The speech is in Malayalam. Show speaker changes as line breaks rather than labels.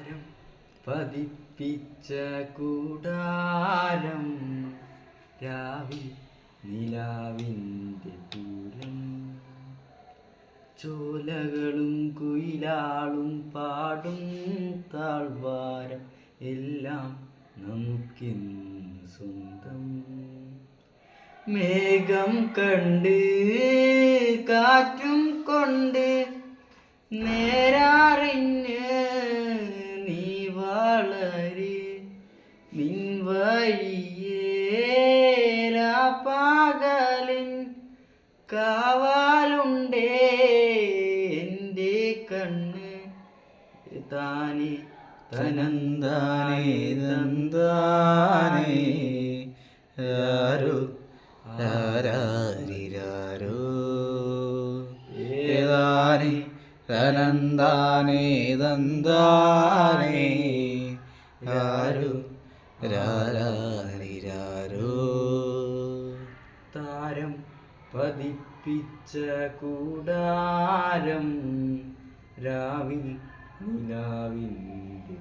താരം പതിപ്പിച്ച കൂടാരം രാവിൽ നിലാവിൻ്റെ പൂരം ചോലകളും കുയിലാളും പാടും താഴ്വാരം എല്ലാം നമുക്കിന്ന് സ്വന്തം മേഘം കണ്ട് കാറ്റും കൊണ്ട് നേരാറിന് നീ വളര് നിൻ വഴിയേരാപ്പകലിൻ കാവാലുണ്ടേ എൻ്റെ കണ്ണ് താനേ തനന്താനേ തന്താനേ ആരോ ആരാരിരാരോ ഏതാനേ തനന്താനേ തന്താനേ ആരോ രാരാരിരാരോ താരം പതിപ്പിച്ച കൂടാരം രാവിൽ നിലാവിൻ്റെ